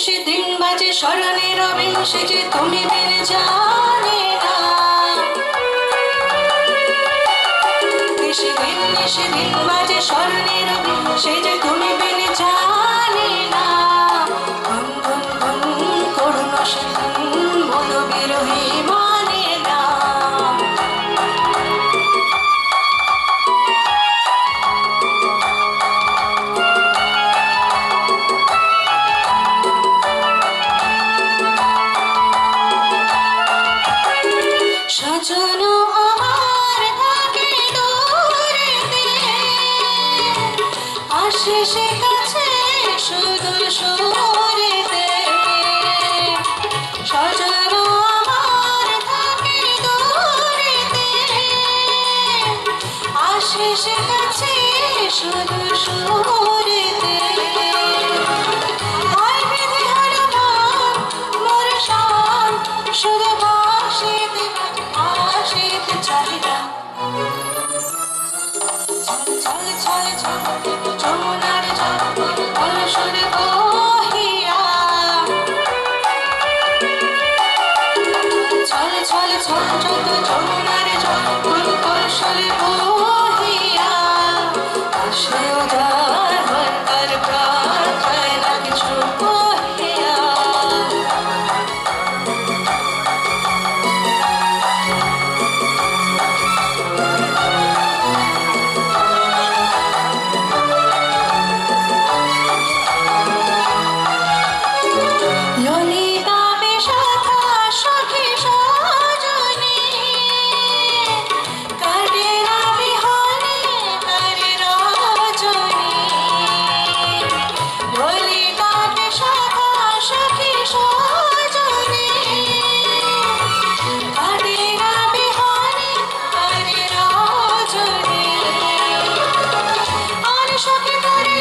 সেদিন বাজে স্মরণে রবে সে যে তুমি বিনে জানে না। সেদিন বাজে স্মরণে রবে সে যে তুমি বিনে জানে না। ঘুম ঘুম ঘুম করুণ সেদিন মন বিরহী মানে না। সজন আমার থাকে দূরেতে, আসে সে কাছে সুদূর সুরেতে। সজন আমার থাকে দূরেতে, আসে সে কাছে সুদূর সুরেতে। হায় বিধি হলো মন মোর সব শুধু ভাসিতে ভাসিতে চাহিদা। চলে চলে চলে যমুনার জল কলসরে বহিয়া। চলে চলে চলে যত যমুনার জল কলসরে বহিয়া। আসেও যার হয় তার প্রাণ চায় না কিছু কহিয়া। ললিতা বিশাখা সখী সজনী, কাটে না বিহনে তারে রজনী। ললিতা বিশাখা সখী সজনী, কাটে না বিহনে তারে রজনী। আর সখী করে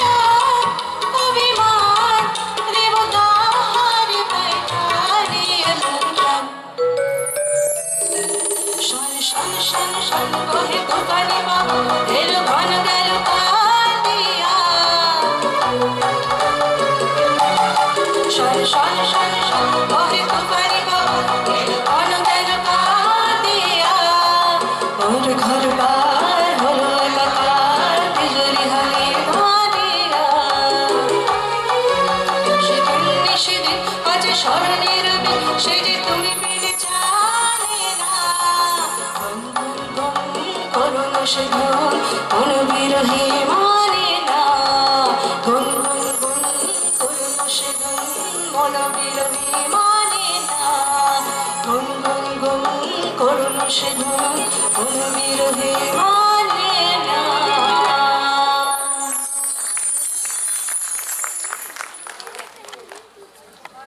অভিমান দেবতা হারে পাইটারিয়ে মুদ্রাম। শোন শোন শোন শোন বহে গোপালী বাবু এলো ঘন গেল কাঁদিয়া। শোন শোন শোন শোন বহে গোপালী বাবু এলো ঘন গেল কাঁদিয়া। ওর ঘর বার হলো একাকার বিজুলি হানি মারিয়া। সেদিন আজ স্মরণে রবে সে যে তুমি বিনে জানে না। ঘুম ঘুম ঘুম করুণ সেদিন মন বিরহী মানে না। ঘুম ঘুম ঘুম করুণ সেদিন মন বিরহী মানে না। ঘুম ঘুম ঘুম করুণ সেদিন মন বিরহী মানে